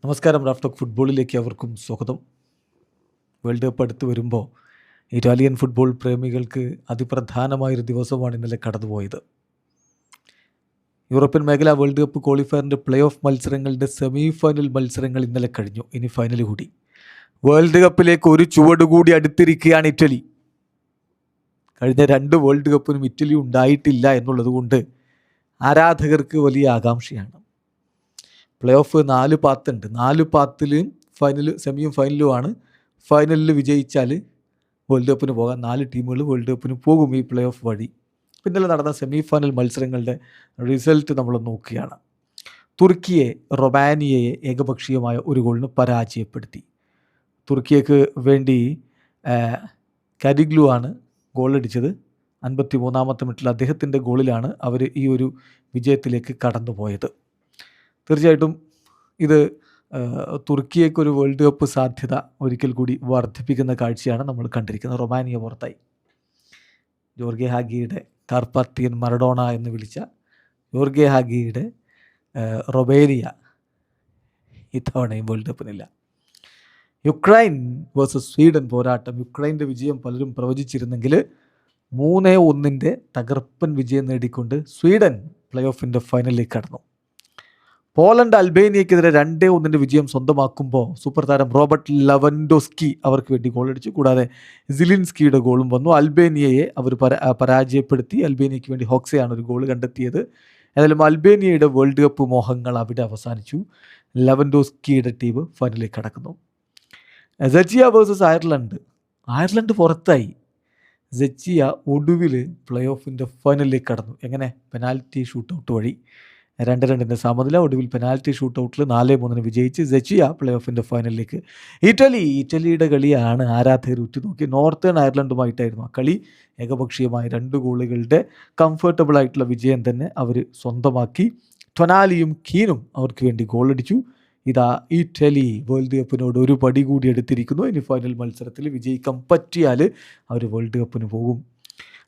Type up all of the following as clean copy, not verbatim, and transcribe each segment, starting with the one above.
നമസ്കാരം. Raf talk ഫുട്ബോളിലേക്ക് അവർക്കും സ്വാഗതം. വേൾഡ് കപ്പ് അടുത്ത് വരുമ്പോൾ ഇറ്റാലിയൻ ഫുട്ബോൾ പ്രേമികൾക്ക് അതിപ്രധാനമായൊരു ദിവസമാണ് ഇന്നലെ കടന്നുപോയത്. യൂറോപ്യൻ മേഖല വേൾഡ് കപ്പ് ക്വാളിഫയറിൻ്റെ പ്ലേ ഓഫ് മത്സരങ്ങളുടെ സെമി ഫൈനൽ മത്സരങ്ങൾ ഇന്നലെ കഴിഞ്ഞു. ഇനി ഫൈനൽ കൂടി. വേൾഡ് കപ്പിലേക്ക് ഒരു ചുവട് കൂടി അടുത്തിരിക്കുകയാണ് ഇറ്റലി. കഴിഞ്ഞ 2 വേൾഡ് കപ്പിനും ഇറ്റലി ഉണ്ടായിട്ടില്ല എന്നുള്ളത് കൊണ്ട് ആരാധകർക്ക് വലിയ ആകാംക്ഷയാണ്. Play off 4 പാത്തുണ്ട്. 4 പാത്തിലും സെമിയും ഫൈനലുമാണ്. ഫൈനലിൽ വിജയിച്ചാൽ വേൾഡ് കപ്പിന് പോകാൻ 4 ടീമുകൾ വേൾഡ് കപ്പിന് പോകും ഈ പ്ലേ ഓഫ് വഴി. പിന്നലെ നടന്ന സെമി ഫൈനൽ മത്സരങ്ങളുടെ റിസൾട്ട് നമ്മൾ നോക്കുകയാണ്. തുർക്കിയെ റൊമാനിയയെ ഏകപക്ഷീയമായ ഒരു ഗോളിന് പരാജയപ്പെടുത്തി. തുർക്കിയക്ക് വേണ്ടി കാരിഗ്ലു ആണ് ഗോളടിച്ചത്. 53-ാമത്തെ മിനിറ്റിൽ അദ്ദേഹത്തിൻ്റെ ഗോളിലാണ് അവർ ഈ ഒരു വിജയത്തിലേക്ക് കടന്നുപോയത്. തീർച്ചയായിട്ടും ഇത് തുർക്കിയേക്കൊരു വേൾഡ് കപ്പ് സാധ്യത ഒരിക്കൽ കൂടി വർദ്ധിപ്പിക്കുന്ന കാഴ്ചയാണ് നമ്മൾ കണ്ടിരിക്കുന്നത്. റൊമാനിയ പുറത്തായി. ജോർഗെ ഹാഗിയുടെ കാർപ്പാത്തിയൻ മറഡോണ എന്ന് വിളിച്ച ജോർഗെ ഹാഗിയുടെ റൊമേനിയ ഇത്തവണയും വേൾഡ് കപ്പിനില്ല. യുക്രൈൻ വേഴ്സസ് സ്വീഡൻ പോരാട്ടം. യുക്രൈൻ്റെ വിജയം പലരും പ്രവചിച്ചിരുന്നെങ്കിൽ 3-1 തകർപ്പൻ വിജയം നേടിക്കൊണ്ട് സ്വീഡൻ പ്ലേ ഓഫിൻ്റെ ഫൈനലിലേക്ക് കടന്നു. പോളണ്ട് അൽബേനിയക്കെതിരെ 2-1 വിജയം സ്വന്തമാക്കുമ്പോൾ സൂപ്പർ താരം റോബർട്ട് ലെവൻഡോസ്കി അവർക്ക് വേണ്ടി ഗോളടിച്ചു. കൂടാതെ സിലിൻസ്കിയുടെ ഗോളും വന്നു. അൽബേനിയയെ അവർ പരാജയപ്പെടുത്തി. അൽബേനിയയ്ക്ക് വേണ്ടി ഹോക്സയാണ് ഒരു ഗോൾ കണ്ടെത്തിയത്. ഏതായാലും അൽബേനിയയുടെ വേൾഡ് കപ്പ് മോഹങ്ങൾ അവിടെ അവസാനിച്ചു. ലെവൻഡോസ്കിയുടെ ടീം ഫൈനലിലേക്ക് കടക്കുന്നു. സെച്ചിയ വേഴ്സസ് അയർലൻഡ് പുറത്തായി. സെച്ചിയ ഒടുവിൽ പ്ലേ ഓഫിൻ്റെ ഫൈനലിലേക്ക് കടന്നു. എങ്ങനെ? പെനാൽറ്റി ഷൂട്ടൗട്ട് വഴി 2-2 സമനില. ഒടുവിൽ പെനാൽറ്റി ഷൂട്ടൗട്ടിൽ 4-3 വിജയിച്ച് സെച്ചിയ പ്ലേ ഓഫിൻ്റെ ഫൈനലിലേക്ക്. ഇറ്റലിയുടെ കളിയാണ് ആരാധകർ ഉറ്റുനോക്കി. നോർത്തേൺ അയർലൻഡുമായിട്ടായിരുന്നു ആ കളി. ഏകപക്ഷീയമായ 2 ഗോളുകളുടെ കംഫർട്ടബിൾ ആയിട്ടുള്ള വിജയം തന്നെ അവർ സ്വന്തമാക്കി. ടൊനാലിയും കീനും അവർക്ക് വേണ്ടി ഗോളടിച്ചു. ഇതാ ഇറ്റലി വേൾഡ് കപ്പിനോട് ഒരു പടി കൂടി എടുത്തിരിക്കുന്നു. ഇനി ഫൈനൽ മത്സരത്തിൽ വിജയിക്കാൻ പറ്റിയാൽ അവർ വേൾഡ് കപ്പിന് പോകും.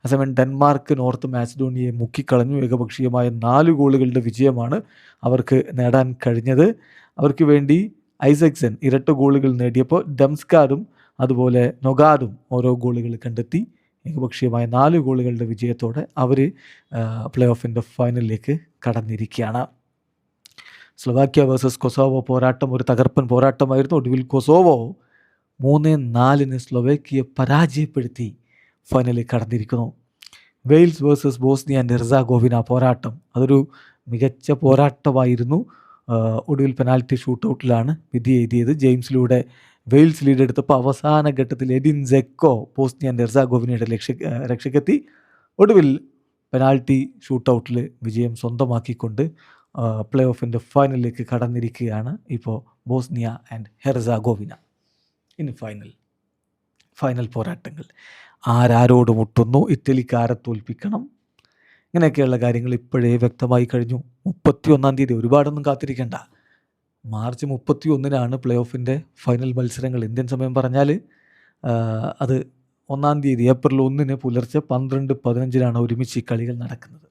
അതേസമയം ഡെൻമാർക്ക് നോർത്ത് മാസിഡോണിയയെ മുക്കിക്കളഞ്ഞു. ഏകപക്ഷീയമായ 4 ഗോളുകളുടെ വിജയമാണ് അവർക്ക് നേടാൻ കഴിഞ്ഞത്. അവർക്ക് വേണ്ടി ഐസക്സൺ ഇരട്ട ഗോളുകൾ നേടിയപ്പോൾ ഡംസ്കാരും അതുപോലെ നൊഗാദും ഓരോ ഗോളുകൾ കണ്ടെത്തി. ഏകപക്ഷീയമായ 4 ഗോളുകളുടെ വിജയത്തോടെ അവർ പ്ലേ ഓഫിൻ്റെ ഫൈനലിലേക്ക് കടന്നിരിക്കുകയാണ്. സ്ലൊവാക്യ വേഴ്സസ് കൊസോവോ പോരാട്ടം ഒരു തകർപ്പൻ പോരാട്ടമായിരുന്നു. ഒടുവിൽ കൊസോവോ 3-4 സ്ലൊവാക്യയെ പരാജയപ്പെടുത്തി ഫൈനലിൽ കടന്നിരിക്കുന്നു. Wales versus Bosnia and Herzegovina പോരാട്ടം അതൊരു മികച്ച പോരാട്ടമായിരുന്നു. ഒടുവിൽ പെനാൽറ്റി ഷൂട്ടൗട്ടിലാണ് വിധി എഴുതിയത്. ജെയിംസിലൂടെ വെയിൽസ് ലീഡ് എടുത്തപ്പോൾ അവസാന ഘട്ടത്തിൽ എഡിൻ സെക്കോ ബോസ്നിയ ആൻഡ് ഹെർസഗോവിനയുടെ രക്ഷയ്ക്കെത്തി. ഒടുവിൽ പെനാൽറ്റി ഷൂട്ടൗട്ടിൽ വിജയം സ്വന്തമാക്കിക്കൊണ്ട് പ്ലേ ഓഫിൻ്റെ ഫൈനലിലേക്ക് കടന്നിരിക്കുകയാണ് ഇപ്പോൾ ബോസ്നിയ ആൻഡ് ഹെർസഗോവിന. ഇനി ഫൈനൽ പോരാട്ടങ്ങൾ. ആരോട് മുട്ടുന്നു, ഇറ്റലിക്കാരെ തോൽപ്പിക്കണം, ഇങ്ങനെയൊക്കെയുള്ള കാര്യങ്ങൾ ഇപ്പോഴേ വ്യക്തമായി കഴിഞ്ഞു. 31-ാം തീയതി, ഒരുപാടൊന്നും കാത്തിരിക്കേണ്ട. മാർച്ച് 31-നാണ് പ്ലേ ഓഫിൻ്റെ ഫൈനൽ മത്സരങ്ങൾ. ഇന്ത്യൻ സമയം പറഞ്ഞാൽ അത് 1-ാം തീയതി ഏപ്രിൽ 1 പുലർച്ചെ 12:15 ഒരുമിച്ച് ഈ കളികൾ നടക്കുന്നത്.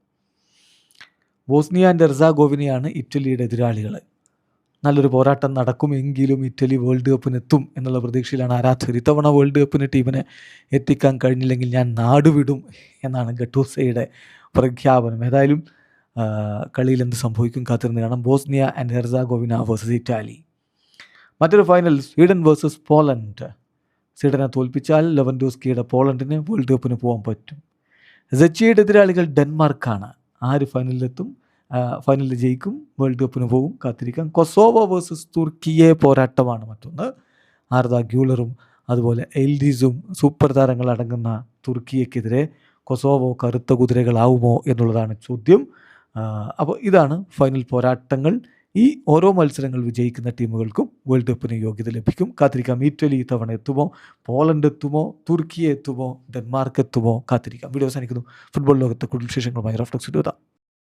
ബോസ്നിയ ആൻഡ് ഹെർസഗോവിനയാണ് ഇറ്റലിയുടെ എതിരാളികൾ. നല്ലൊരു പോരാട്ടം നടക്കുമെങ്കിലും ഇറ്റലി വേൾഡ് കപ്പിനെത്തും എന്നുള്ള പ്രതീക്ഷയിലാണ് ആരാധകർ. ഇത്തവണ വേൾഡ് കപ്പിന് ടീമിനെ എത്തിക്കാൻ കഴിഞ്ഞില്ലെങ്കിൽ ഞാൻ നാടുവിടും എന്നാണ് ഗട്ടൂസയുടെ പ്രഖ്യാപനം. ഏതായാലും കളിയിൽ എന്ത് സംഭവിക്കും കാത്തിരുന്ന് കാണാം. Bosnia and Herzegovina versus Italy. മറ്റൊരു ഫൈനൽ സ്വീഡൻ വേഴ്സസ് പോളണ്ട്. സ്വീഡനെ തോൽപ്പിച്ചാൽ ലെവൻഡോസ്കിയുടെ പോളണ്ടിന് വേൾഡ് കപ്പിന് പോകാൻ പറ്റും. സെച്ചിയുടെ എതിരാളികൾ ഡെൻമാർക്കാണ്. ആര് ഫൈനലിലെത്തും? ഫൈനലിൽ ജയിക്കും, വേൾഡ് കപ്പിന് പോകും, കാത്തിരിക്കാം. കൊസോവോ വേഴ്സസ് തുർക്കിയെ പോരാട്ടമാണ് മറ്റൊന്ന്. ആർദ ഗ്യൂളറും അതുപോലെ എൽദീസും സൂപ്പർ താരങ്ങൾ അടങ്ങുന്ന തുർക്കിയെക്കെതിരെ കൊസോവോ കറുത്ത കുതിരകളാവുമോ എന്നുള്ളതാണ് ചോദ്യം. അപ്പോൾ ഇതാണ് ഫൈനൽ പോരാട്ടങ്ങൾ. ഈ ഓരോ മത്സരങ്ങൾ വിജയിക്കുന്ന ടീമുകൾക്കും വേൾഡ് കപ്പിന് യോഗ്യത ലഭിക്കും. കാത്തിരിക്കാം. ഇറ്റലി ഇത്തവണ എത്തുമോ, പോളണ്ട് എത്തുമോ, തുർക്കി എത്തുമോ, ഡെൻമാർക്ക് എത്തുമോ? കാത്തിരിക്കാം. വീഡിയോ അവസാനിക്കുന്നു. ഫുട്ബോൾ ലോകത്തെ കൂടുതൽ വിശേഷങ്ങളുമായി റാഫ് ടോക്സ്.